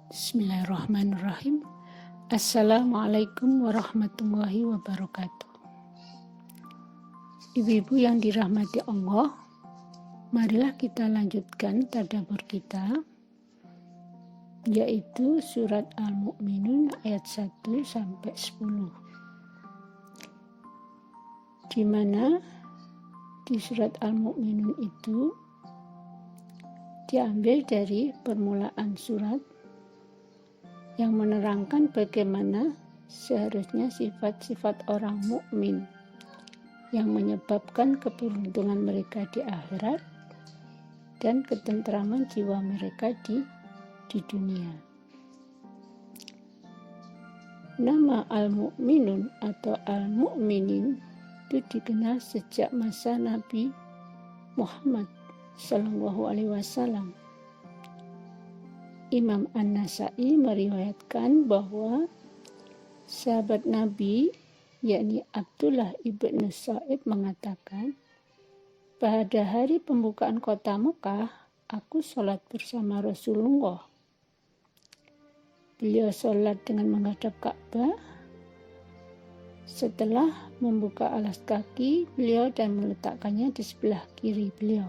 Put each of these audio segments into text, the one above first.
Bismillahirrahmanirrahim. Assalamualaikum warahmatullahi wabarakatuh. Ibu-ibu yang dirahmati Allah, marilah kita lanjutkan tadabbur kita, yaitu surat Al-Mu'minun ayat 1 sampai 10. Di mana di surat Al-Mu'minun itu diambil dari permulaan surat yang menerangkan bagaimana seharusnya sifat-sifat orang mukmin yang menyebabkan keberuntungan mereka di akhirat dan ketentraman jiwa mereka di dunia. Nama Al-Mu'minun atau Al-Mu'minin itu dikenal sejak masa Nabi Muhammad SAW. Imam An-Nasai meriwayatkan bahwa sahabat Nabi, yakni Abdullah ibn Sa'ib mengatakan, pada hari pembukaan kota Mekah, aku sholat bersama Rasulullah. Beliau sholat dengan menghadap Ka'bah. Setelah membuka alas kaki beliau dan meletakkannya di sebelah kiri beliau.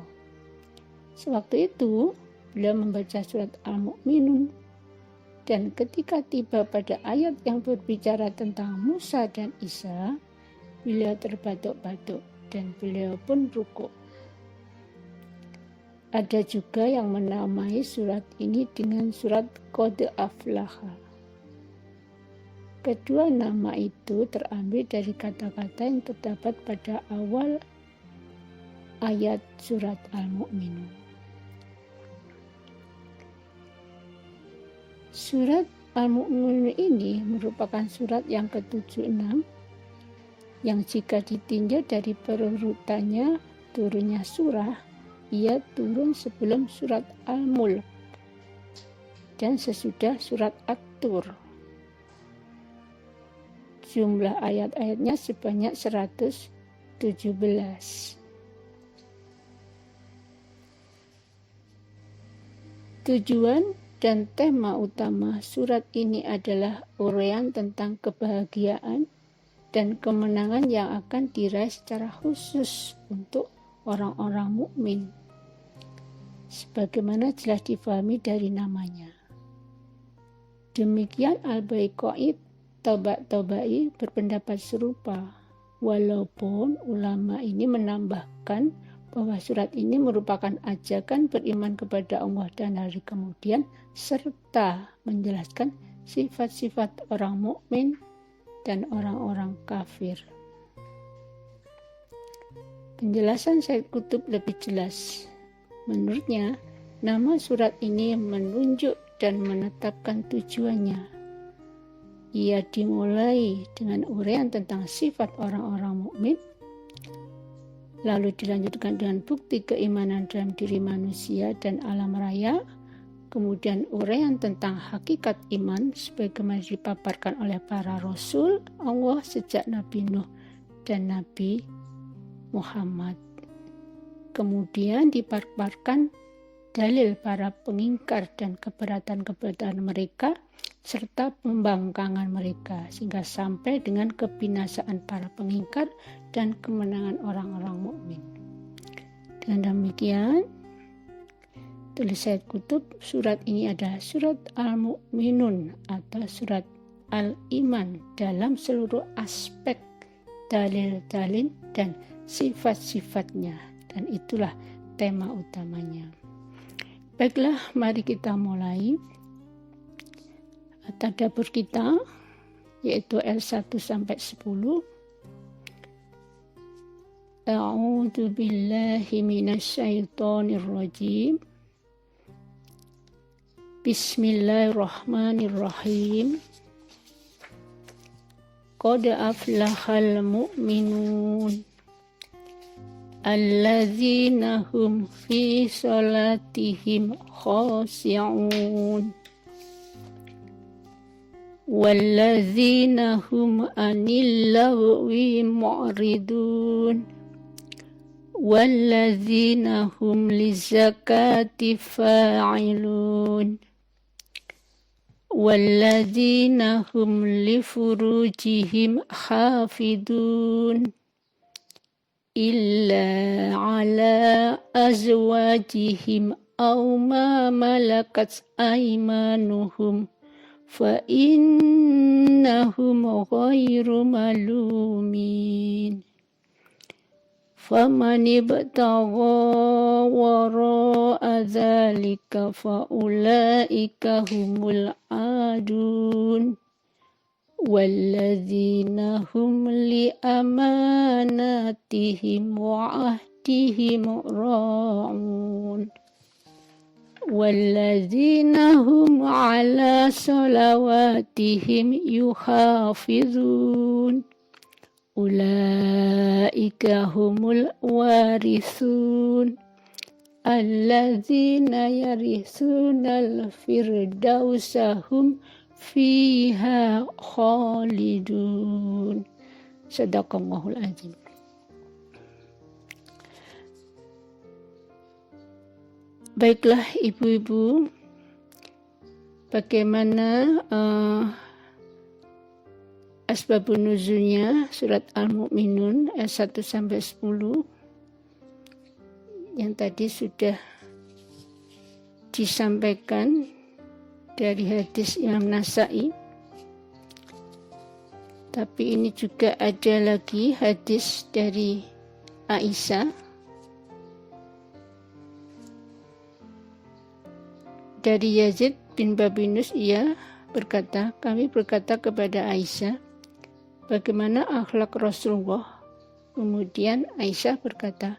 Sewaktu itu, beliau membaca surat Al-Mu'minun, dan ketika tiba pada ayat yang berbicara tentang Musa dan Isa, beliau terbatuk-batuk dan beliau pun rukuk. Ada juga yang menamai surat ini dengan surat Qad Aflaha. Kedua nama itu terambil dari kata-kata yang terdapat pada awal ayat surat Al-Mu'minun. Surat Al-Mu'minun ini merupakan surat yang ke-76 yang jika ditinjau dari perurutannya turunnya surah, ia turun sebelum surat Al-Mulk dan sesudah surat At-Tur. Jumlah ayat-ayatnya sebanyak 117. Tujuan dan tema utama surat ini adalah uraian tentang kebahagiaan dan kemenangan yang akan diraih secara khusus untuk orang-orang mukmin, sebagaimana jelas difahami dari namanya. Demikian Al-Baiqai Tabai berpendapat serupa, walaupun ulama ini menambahkan bahwa surat ini merupakan ajakan beriman kepada Allah dan hari kemudian, serta menjelaskan sifat-sifat orang mukmin dan orang-orang kafir. Penjelasan Said Qutb lebih jelas. Menurutnya, nama surat ini menunjuk dan menetapkan tujuannya. Ia dimulai dengan uraian tentang sifat orang-orang mukmin, lalu dilanjutkan dengan bukti keimanan dalam diri manusia dan alam raya, kemudian uraian tentang hakikat iman sebagaimana dipaparkan oleh para rasul Allah sejak Nabi Nuh dan Nabi Muhammad. Kemudian dipaparkan dalil para pengingkar dan keberatan-keberatan mereka serta pembangkangan mereka sehingga sampai dengan kebinasaan para pengingkar dan kemenangan orang-orang mukmin. Dengan demikian, tulis Said Qutb, surat ini adalah surat Al-Mu'minun atau surat Al-Iman dalam seluruh aspek dalil-dalil dan sifat-sifatnya, dan itulah tema utamanya. Baiklah, mari kita mulai tadabbur kita, yaitu L1 sampai 10. A'udzu billahi minasyaitonir rajim. Bismillahirrahmanirrahim. Qad aflahal mu'minun alladzina hum fi salatihim khashi'un walladzina hum anil lagwi mu'ridun walladzina hum lizakati fa'ilun walladzina hum li furujihim hafidun illa ala azwajihim aw ma malakat aymanuhum fa innahum ghairu malumin. Faman ibtagha wara'a dzalika fa ulaika humul adun walladzina hum li amanatihim wa ahdihim ra'un walladzina hum ala salawatihim yuhafizun ulaika humul warithun alladzina yaritsunal firdausa hum fiha khalidun. Sadaqallahul azim. Baiklah ibu-ibu, bagaimana asbabun nuzulnya surat Al-Mu'minun ayat 1-10 yang tadi sudah disampaikan dari hadis Imam Nasa'i. Tapi ini juga ada lagi hadis dari Aisyah dari Yazid bin Babinus. Ia berkata, kami berkata kepada Aisyah, bagaimana akhlak Rasulullah? Kemudian Aisyah berkata,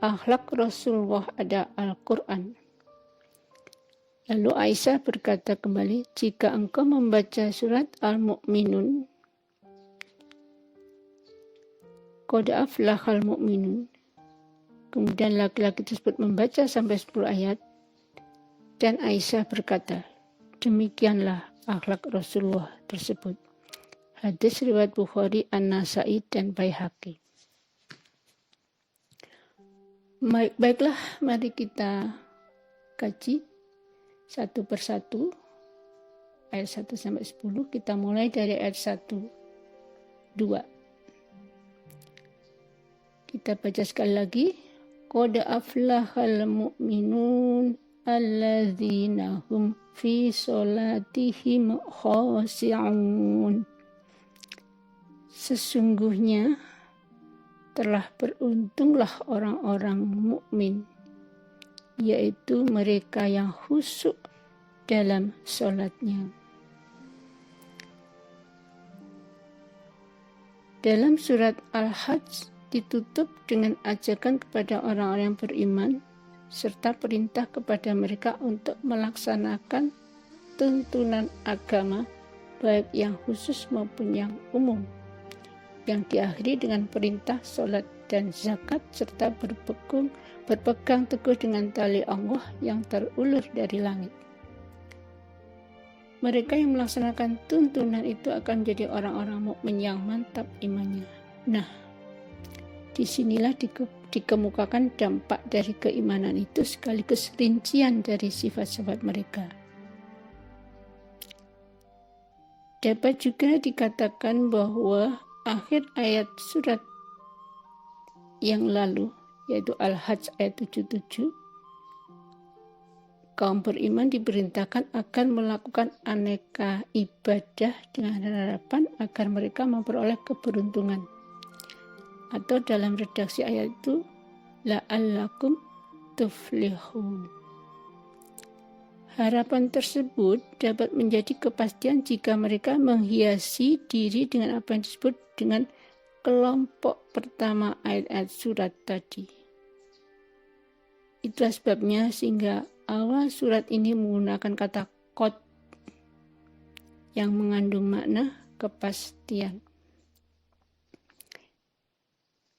akhlak Rasulullah ada Al-Quran. Lalu Aisyah berkata kembali, jika engkau membaca surat Al-Mu'minun, qad aflahal mu'minun. Kemudian laki-laki tersebut membaca sampai 10 ayat, dan Aisyah berkata, demikianlah akhlak Rasulullah tersebut. Hadis riwayat Bukhari, An-Nasa'i, dan Baihaqi. Baiklah, mari kita kaji satu persatu ayat 1-10. Kita mulai dari ayat 1-2. Kita baca sekali lagi. Qad aflahal mu'minun alladzina hum fi sholatihim khashi'un. Sesungguhnya telah beruntunglah orang-orang mukmin, yaitu mereka yang khusyuk dalam sholatnya. Dalam surat Al-Hajj ditutup dengan ajakan kepada orang-orang yang beriman serta perintah kepada mereka untuk melaksanakan tuntunan agama baik yang khusus maupun yang umum, yang diakhiri dengan perintah sholat dan zakat serta berpegang teguh dengan tali Allah yang terulur dari langit. Mereka yang melaksanakan tuntunan itu akan menjadi orang-orang mukmin yang mantap imannya. Nah, disinilah dikemukakan dampak dari keimanan itu sekaligus rincian dari sifat-sifat mereka. Dapat juga dikatakan bahwa akhir ayat surat yang lalu, yaitu Al-Hajj ayat 77, kaum beriman diperintahkan akan melakukan aneka ibadah dengan harapan agar mereka memperoleh keberuntungan. Atau dalam redaksi ayat itu, la'allakum tuflihun. Harapan tersebut dapat menjadi kepastian jika mereka menghiasi diri dengan apa yang disebut dengan kelompok pertama ayat-ayat surat tadi. Itulah sebabnya sehingga awal surat ini menggunakan kata qad yang mengandung makna kepastian.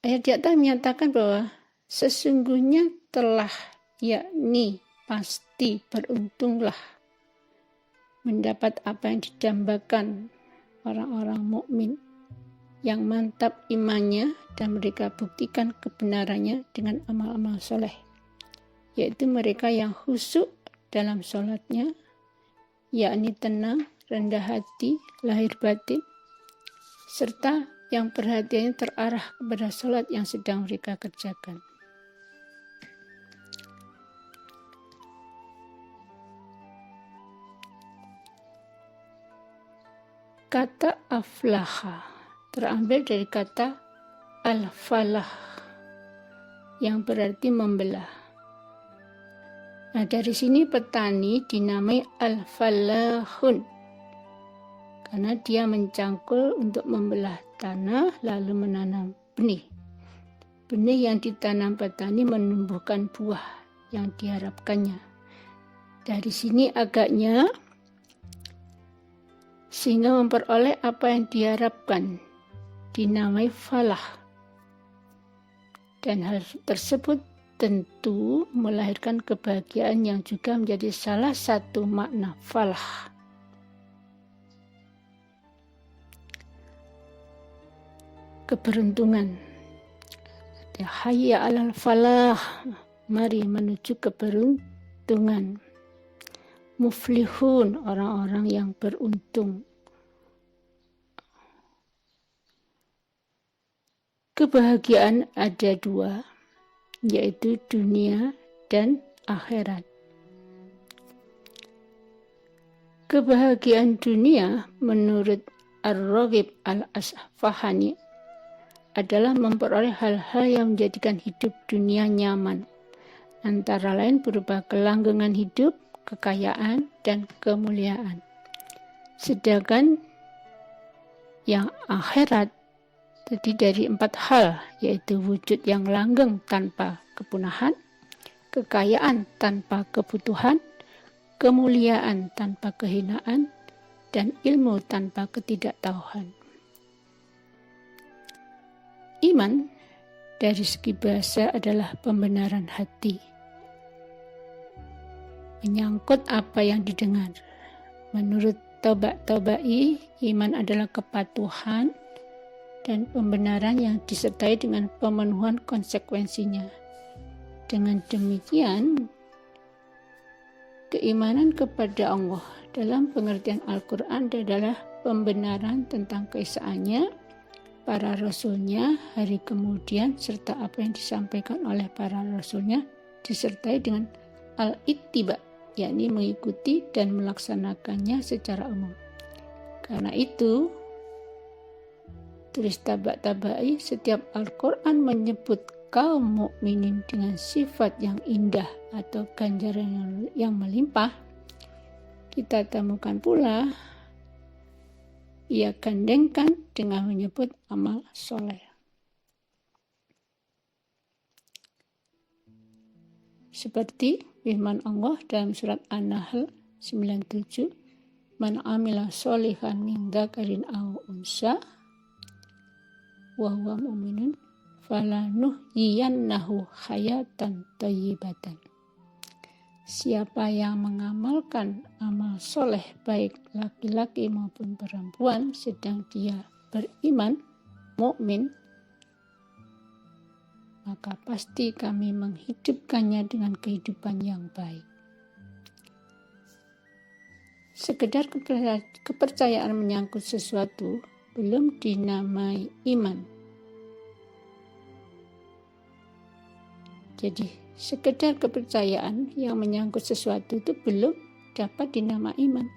Ayat di atas menyatakan bahwa sesungguhnya telah, yakni pasti beruntunglah mendapat apa yang didambakan orang-orang mukmin yang mantap imannya dan mereka buktikan kebenarannya dengan amal-amal soleh, yaitu mereka yang khusyuk dalam sholatnya, yakni tenang rendah hati, lahir batin, serta yang perhatiannya terarah kepada sholat yang sedang mereka kerjakan. Kata aflaha terambil dari kata al-falah yang berarti membelah. Nah, dari sini petani dinamai al-falahun karena dia mencangkul untuk membelah tanah lalu menanam benih. Benih yang ditanam petani menumbuhkan buah yang diharapkannya. Dari sini agaknya sehingga memperoleh apa yang diharapkan, dinamai falah. Dan hal tersebut tentu melahirkan kebahagiaan yang juga menjadi salah satu makna falah. Keberuntungan. Hayya 'alal falah, mari menuju keberuntungan. Muflihun, orang-orang yang beruntung. Kebahagiaan ada dua, yaitu dunia dan akhirat. Kebahagiaan dunia menurut Ar-Raghib Al-Asfahani adalah memperoleh hal-hal yang menjadikan hidup dunia nyaman, antara lain berupa kelanggengan hidup, kekayaan, dan kemuliaan. Sedangkan yang akhirat terdiri dari 4 hal, yaitu wujud yang langgeng tanpa kepunahan, kekayaan tanpa kebutuhan, kemuliaan tanpa kehinaan, dan ilmu tanpa ketidaktahuan. Iman dari segi bahasa adalah pembenaran hati. Menyangkut apa yang didengar. Menurut Tabatabai, iman adalah kepatuhan dan pembenaran yang disertai dengan pemenuhan konsekuensinya. Dengan demikian, keimanan kepada Allah dalam pengertian Al-Quran adalah pembenaran tentang keesaannya, para rasulnya, hari kemudian, serta apa yang disampaikan oleh para rasulnya, disertai dengan al-ittiba, yakni mengikuti dan melaksanakannya secara umum. Karena itu, tulis Tabatabai, setiap Al-Quran menyebut kaum mukminin dengan sifat yang indah atau ganjaran yang melimpah, kita temukan pula ia gandengkan dengan menyebut amal soleh. Seperti firman Allah dalam surat An-Nahl 97, Man amila sholihan min dzakarin aw unsa wa huwa mu'minun falanuhyiyannahu hayatan thayyibatan. Siapa yang mengamalkan amal soleh baik laki-laki maupun perempuan sedang dia beriman, mukmin, maka pasti kami menghidupkannya dengan kehidupan yang baik. Sekedar kepercayaan menyangkut sesuatu belum dinamai iman. Jadi, sekedar kepercayaan yang menyangkut sesuatu itu belum dapat dinamai iman.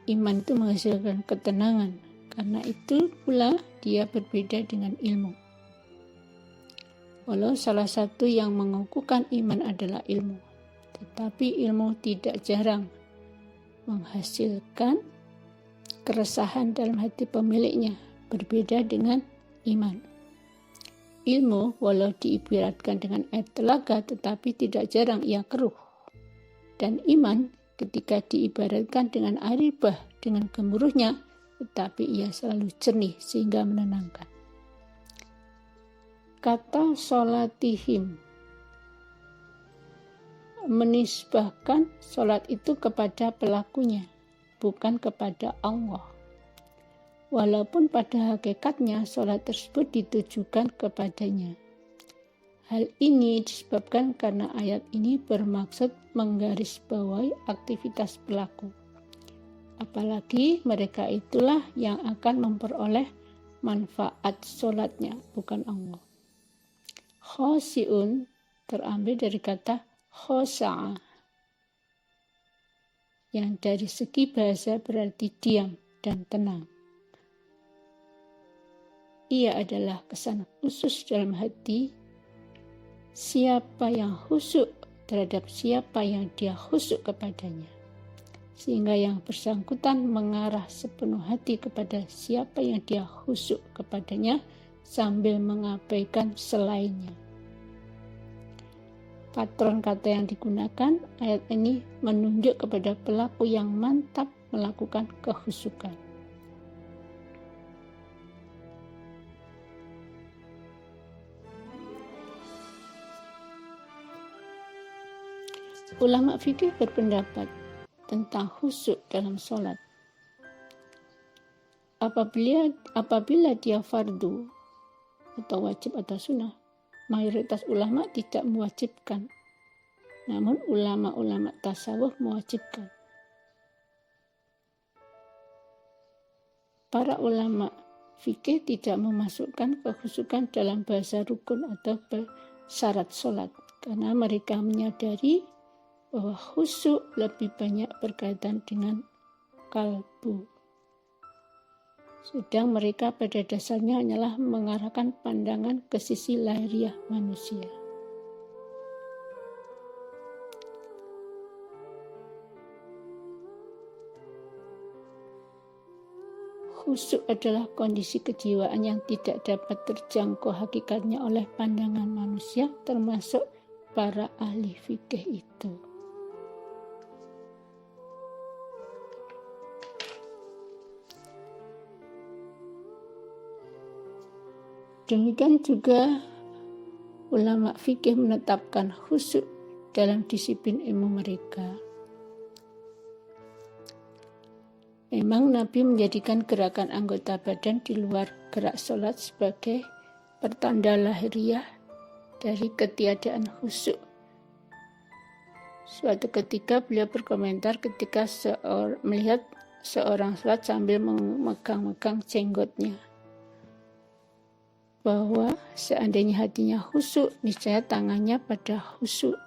Iman itu menghasilkan ketenangan, karena itu pula dia berbeda dengan ilmu. Walau salah satu yang mengukuhkan iman adalah ilmu, tetapi ilmu tidak jarang menghasilkan keresahan dalam hati pemiliknya, berbeda dengan iman. Ilmu walau diibaratkan dengan air telaga tetapi tidak jarang ia keruh. Dan iman ketika diibaratkan dengan air bah dengan gemuruhnya tetapi ia selalu jernih sehingga menenangkan. Kata sholatihim menisbahkan sholat itu kepada pelakunya, bukan kepada Allah. Walaupun pada hakikatnya sholat tersebut ditujukan kepadanya. Hal ini disebabkan karena ayat ini bermaksud menggarisbawahi aktivitas pelaku. Apalagi mereka itulah yang akan memperoleh manfaat sholatnya, bukan Allah. Khosi'un terambil dari kata khosa'a, yang dari segi bahasa berarti diam dan tenang. Ia adalah kesan khusus dalam hati siapa yang khusyuk terhadap siapa yang dia khusyuk kepadanya, sehingga yang bersangkutan mengarah sepenuh hati kepada siapa yang dia khusyuk kepadanya sambil mengabaikan selainnya. Patron kata yang digunakan ayat ini menunjuk kepada pelaku yang mantap melakukan kekhusyukan. Ulama fikih berpendapat tentang khusyuk dalam sholat. Apabila dia fardu atau wajib atau sunnah, mayoritas ulama tidak mewajibkan. Namun ulama-ulama tasawuf mewajibkan. Para ulama fikih tidak memasukkan kekhusyukan dalam bahasa rukun atau syarat sholat, karena mereka menyadari bahwa khusyuk lebih banyak berkaitan dengan kalbu. Sedang mereka pada dasarnya hanyalah mengarahkan pandangan ke sisi lahiriah manusia. Khusyuk adalah kondisi kejiwaan yang tidak dapat terjangkau hakikatnya oleh pandangan manusia, termasuk para ahli fikih itu. Demikian juga ulama fikih menetapkan khusyuk dalam disiplin ilmu mereka. Memang Nabi menjadikan gerakan anggota badan di luar gerak sholat sebagai pertanda lahiriah dari ketiadaan khusyuk. Suatu ketika beliau berkomentar ketika melihat seorang sholat sambil memegang-megang jenggotnya, bahwa seandainya hatinya khusyuk, niscaya tangannya pada khusyuk.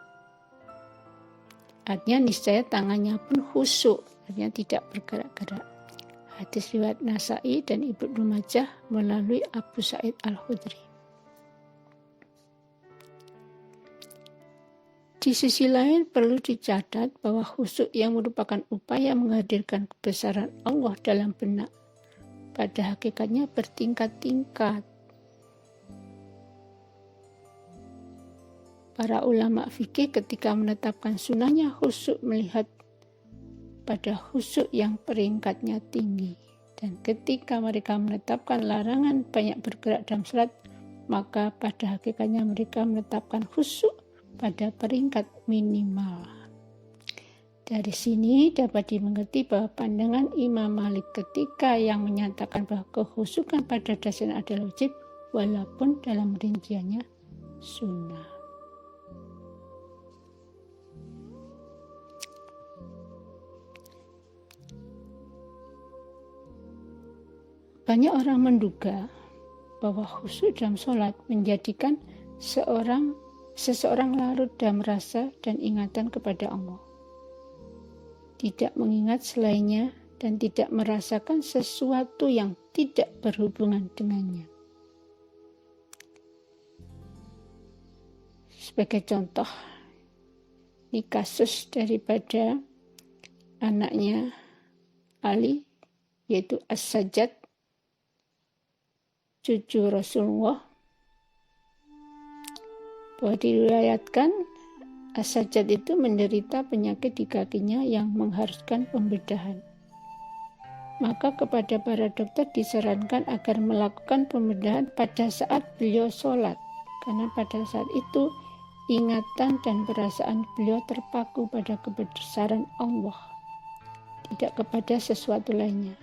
Artinya niscaya tangannya pun khusyuk, artinya tidak bergerak-gerak. Hadis riwayat Nasa'i dan Ibnu Majah melalui Abu Sa'id Al-Khudri. Di sisi lain perlu dicatat bahwa khusyuk yang merupakan upaya menghadirkan kebesaran Allah dalam benak, pada hakikatnya bertingkat-tingkat. Para ulama fikih ketika menetapkan sunnahnya khusyuk melihat pada khusyuk yang peringkatnya tinggi, dan ketika mereka menetapkan larangan banyak bergerak dalam salat, maka pada hakikatnya mereka menetapkan khusyuk pada peringkat minimal. Dari sini dapat dimengerti bahwa pandangan Imam Malik ketika yang menyatakan bahwa kekhusyukan pada dasarnya adalah wajib, walaupun dalam rinciannya sunnah. Banyak orang menduga bahwa khusyuk dalam sholat menjadikan seseorang larut dalam rasa dan ingatan kepada Allah, tidak mengingat selainnya dan tidak merasakan sesuatu yang tidak berhubungan dengannya. Sebagai contoh, ini kasus daripada anaknya Ali, yaitu As-Sajjad, cucu Rasulullah, bahwa diriwayatkan As-Sajjad itu menderita penyakit di kakinya yang mengharuskan pembedahan. Maka kepada para dokter disarankan agar melakukan pembedahan pada saat beliau sholat, karena pada saat itu ingatan dan perasaan beliau terpaku pada kebesaran Allah, tidak kepada sesuatu lainnya.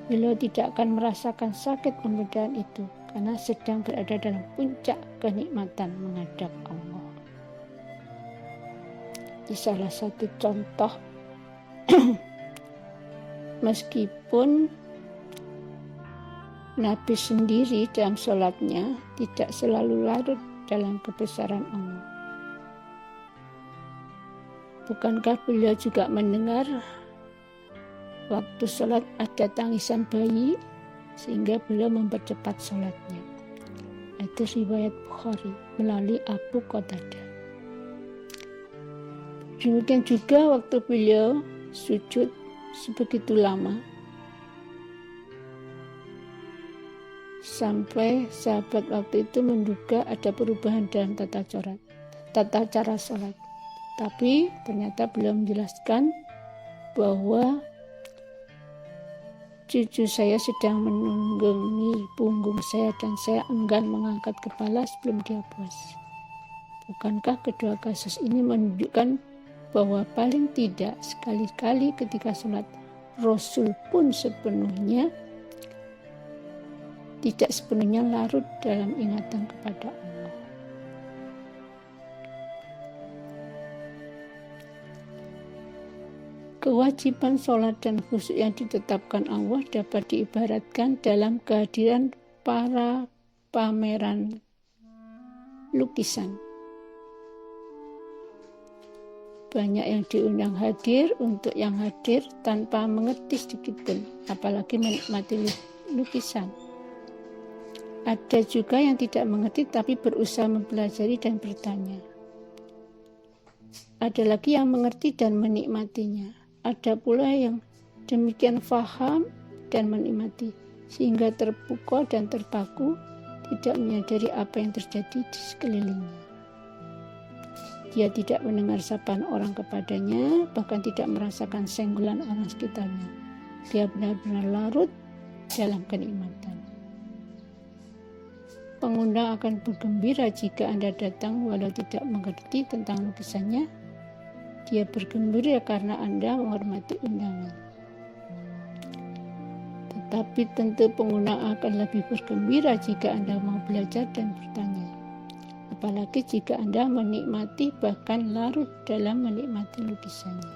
Beliau tidak akan merasakan sakit pembedahan itu karena sedang berada dalam puncak kenikmatan menghadap Allah. Ini salah satu contoh meskipun Nabi sendiri dalam sholatnya tidak selalu larut dalam kebesaran Allah. Bukankah beliau juga mendengar waktu sholat ada tangisan bayi sehingga beliau mempercepat sholatnya? Itu riwayat Bukhari melalui Abu Qatadah. Demikian juga waktu beliau sujud sebegitu lama sampai sahabat waktu itu menduga ada perubahan dalam tata cara sholat. Tapi ternyata beliau menjelaskan bahwa cucu saya sedang menunggangi punggung saya dan saya enggan mengangkat kepala sebelum dia puas. Bukankah kedua kasus ini menunjukkan bahwa paling tidak sekali-kali ketika sholat Rasul pun tidak sepenuhnya larut dalam ingatan kepada Allah. Kewajiban sholat dan khusyuk yang ditetapkan Allah dapat diibaratkan dalam kehadiran para pameran lukisan. Banyak yang diundang hadir untuk yang hadir tanpa mengerti sedikitpun, apalagi menikmati lukisan. Ada juga yang tidak mengerti tapi berusaha mempelajari dan bertanya. Ada lagi yang mengerti dan menikmatinya. Ada pula yang demikian faham dan menikmati sehingga terpukau dan terpaku, tidak menyadari apa yang terjadi di sekelilingnya. Dia tidak mendengar sapaan orang kepadanya, bahkan tidak merasakan senggolan orang sekitarnya. Dia benar-benar larut dalam kenikmatan. Pengundang akan bergembira jika Anda datang walau tidak mengerti tentang lukisannya. Dia bergembira karena Anda menghormati undangan. Tetapi tentu pengundang akan lebih bergembira jika Anda mau belajar dan bertanya. Apalagi jika Anda menikmati bahkan larut dalam menikmati lukisannya.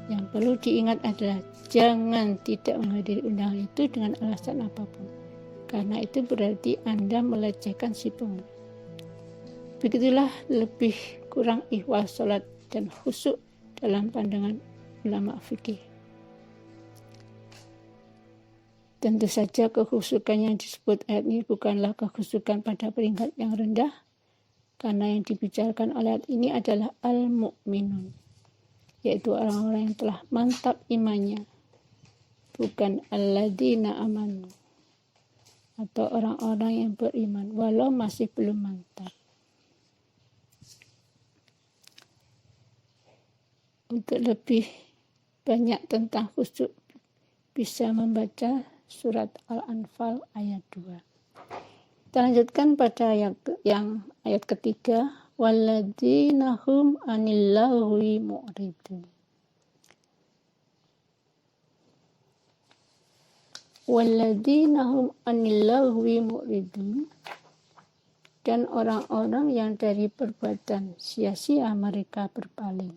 Yang perlu diingat adalah jangan tidak menghadiri undangan itu dengan alasan apapun. Karena itu berarti Anda melecehkan si pengundang. Begitulah lebih kurang ihwal sholat dan khusyuk dalam pandangan ulama fikih. Tentu saja kekhusyukan yang disebut ayat ini bukanlah kekhusyukan pada peringkat yang rendah, karena yang dibicarakan oleh ayat ini adalah al-mu'minun, yaitu orang-orang yang telah mantap imannya, bukan alladzina amanu, atau orang-orang yang beriman walau masih belum mantap. Untuk lebih banyak tentang khusyuk bisa membaca surat Al-Anfal ayat 2. Kita lanjutkan pada ayat ketiga, walladzina hum anil lagwi mu'ridun. Walladzina hum anil lagwi mu'ridun, dan orang-orang yang dari perbuatan sia-sia mereka berpaling.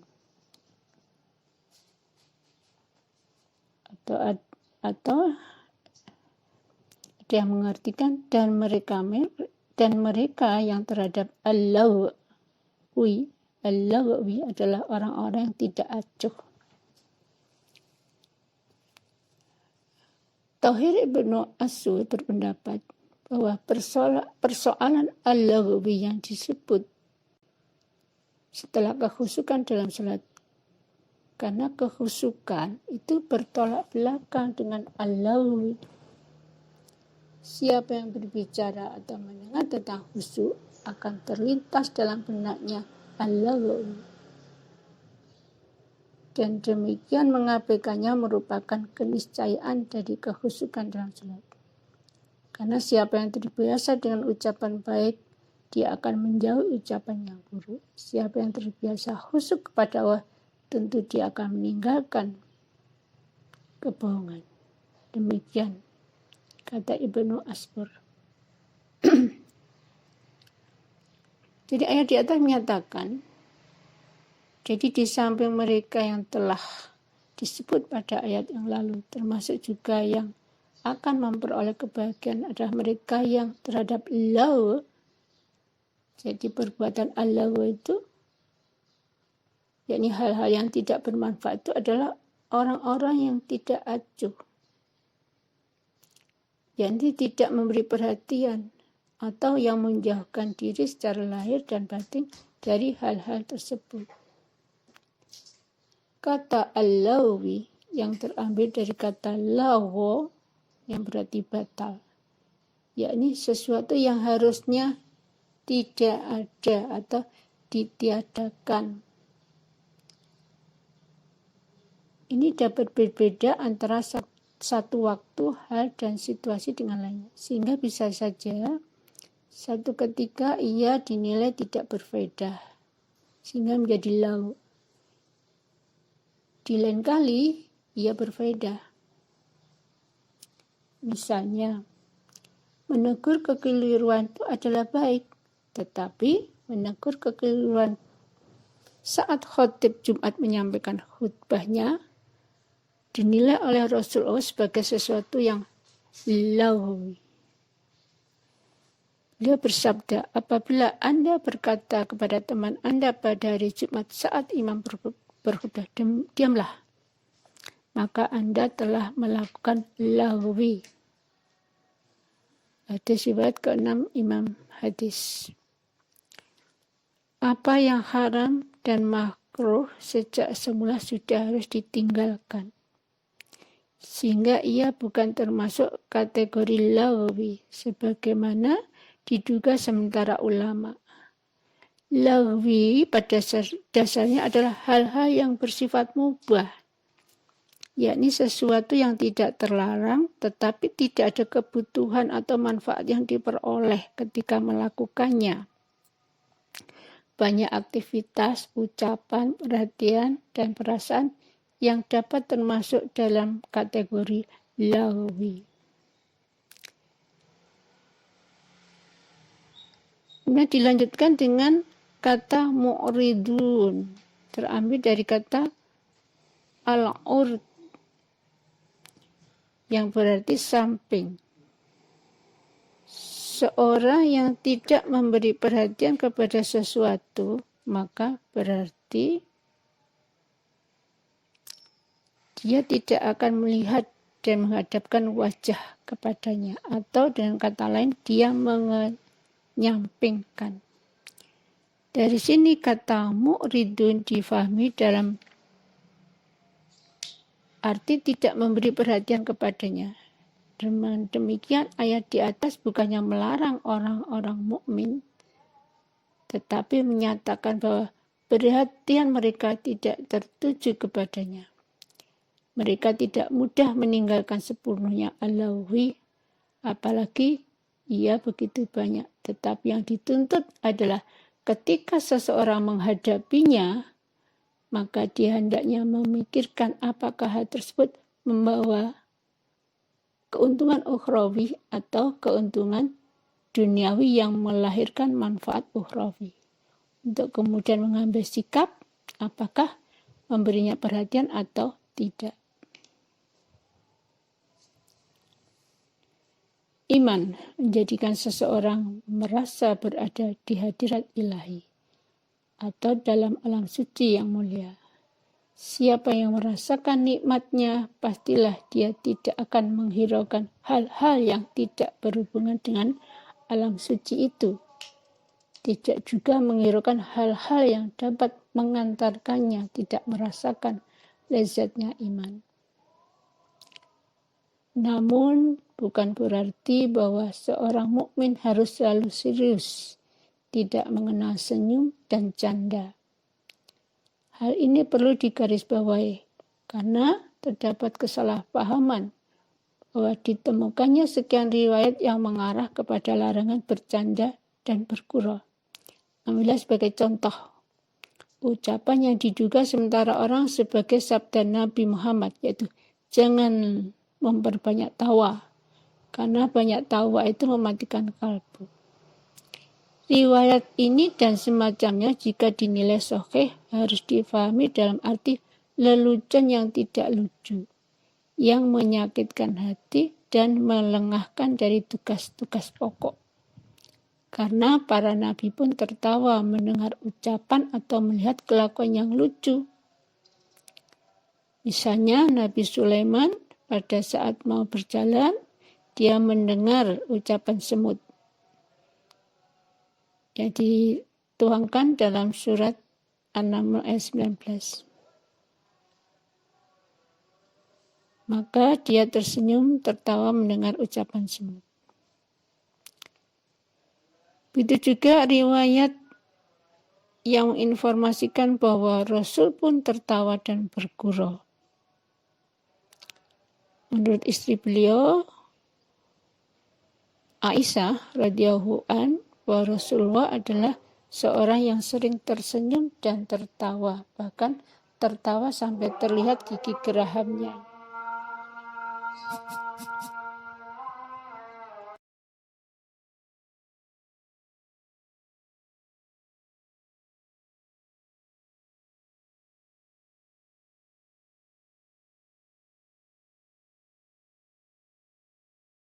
Atau dia mengartikan dan mereka yang terhadap al-lagwi adalah orang-orang yang tidak acuh. Thahir Ibnu Aswad berpendapat bahwa persoalan al-lagwi yang disebut setelah kekhusyukan dalam salat, karena kekhusyukan itu bertolak belakang dengan al-lagwi. Siapa yang berbicara atau mendengar tentang khusyuk akan terlintas dalam benaknya al-lagwi. Dan demikian mengabaikannya merupakan keniscayaan dari kekhusyukan dalam salat. Karena siapa yang terbiasa dengan ucapan baik, dia akan menjauhi ucapan yang buruk. Siapa yang terbiasa khusyuk kepada Allah, tentu dia akan meninggalkan kebohongan. Demikian kata Ibnu Asbur. Jadi ayat di atas menyatakan, jadi di samping mereka yang telah disebut pada ayat yang lalu, termasuk juga yang akan memperoleh kebahagiaan adalah mereka yang terhadap law. Jadi perbuatan Allah itu, yakni hal-hal yang tidak bermanfaat, itu adalah orang-orang yang tidak acuh, yakni tidak memberi perhatian atau yang menjauhkan diri secara lahir dan batin dari hal-hal tersebut. Kata al-lawi yang terambil dari kata lawo yang berarti batal, yakni sesuatu yang harusnya tidak ada atau ditiadakan. Ini dapat berbeda antara satu waktu, hal, dan situasi dengan lainnya. Sehingga bisa saja satu ketika ia dinilai tidak berfaedah, sehingga menjadi law. Di lain kali ia berfaedah. Misalnya, menegur kekeliruan itu adalah baik, tetapi menegur kekeliruan saat khotib Jumat menyampaikan khutbahnya dinilai oleh Rasulullah sebagai sesuatu yang lawi. Beliau bersabda, apabila Anda berkata kepada teman Anda pada hari Jumat saat imam berkhutbah, diamlah, maka Anda telah melakukan lawi. Hadis riwayat ke-6 Imam Hadis. Apa yang haram dan makruh sejak semula sudah harus ditinggalkan, sehingga ia bukan termasuk kategori lawi, sebagaimana diduga sementara ulama. Lawi pada dasarnya adalah hal-hal yang bersifat mubah, yakni sesuatu yang tidak terlarang tetapi tidak ada kebutuhan atau manfaat yang diperoleh ketika melakukannya. Banyak aktivitas, ucapan, perhatian, dan perasaan yang dapat termasuk dalam kategori lawi. Kemudian dilanjutkan dengan kata mu'ridun, terambil dari kata al-urd yang berarti samping. Seorang yang tidak memberi perhatian kepada sesuatu, maka berarti dia tidak akan melihat dan menghadapkan wajah kepadanya, atau dengan kata lain dia menyampingkan. Dari sini kata mu'ridun difahami dalam arti tidak memberi perhatian kepadanya. Dengan demikian ayat di atas bukannya melarang orang-orang mukmin, tetapi menyatakan bahwa perhatian mereka tidak tertuju kepadanya. Mereka tidak mudah meninggalkan sepenuhnya al-lawi, apalagi ia begitu banyak. Tetapi yang dituntut adalah ketika seseorang menghadapinya, maka dia hendaknya memikirkan apakah hal tersebut membawa keuntungan ukhrawi atau keuntungan duniawi yang melahirkan manfaat ukhrawi. Untuk kemudian mengambil sikap apakah memberinya perhatian atau tidak. Iman menjadikan seseorang merasa berada di hadirat ilahi atau dalam alam suci yang mulia. Siapa yang merasakan nikmatnya, pastilah dia tidak akan menghiraukan hal-hal yang tidak berhubungan dengan alam suci itu. Tidak juga menghiraukan hal-hal yang dapat mengantarkannya tidak merasakan lezatnya iman. Namun, bukan berarti bahwa seorang mukmin harus selalu serius, tidak mengenal senyum dan canda. Hal ini perlu digarisbawahi karena terdapat kesalahpahaman bahwa ditemukannya sekian riwayat yang mengarah kepada larangan bercanda dan bergurau. Ambillah sebagai contoh ucapan yang diduga sementara orang sebagai sabda Nabi Muhammad, yaitu jangan memperbanyak tawa, karena banyak tawa itu mematikan kalbu. Riwayat ini dan semacamnya jika dinilai sahih harus difahami dalam arti lelucon yang tidak lucu, yang menyakitkan hati dan melengahkan dari tugas-tugas pokok. Karena para nabi pun tertawa mendengar ucapan atau melihat kelakuan yang lucu. Misalnya Nabi Sulaiman pada saat mau berjalan, dia mendengar ucapan semut yang dituangkan dalam surat An-Naml ayat 19. Maka dia tersenyum tertawa mendengar ucapan semut. Begitu juga riwayat yang menginformasikan bahwa Rasul pun tertawa dan bergurau. Menurut istri beliau, Aisyah radhiyallahu an, bahwa Rasulullah adalah seorang yang sering tersenyum dan tertawa, bahkan tertawa sampai terlihat gigi gerahamnya.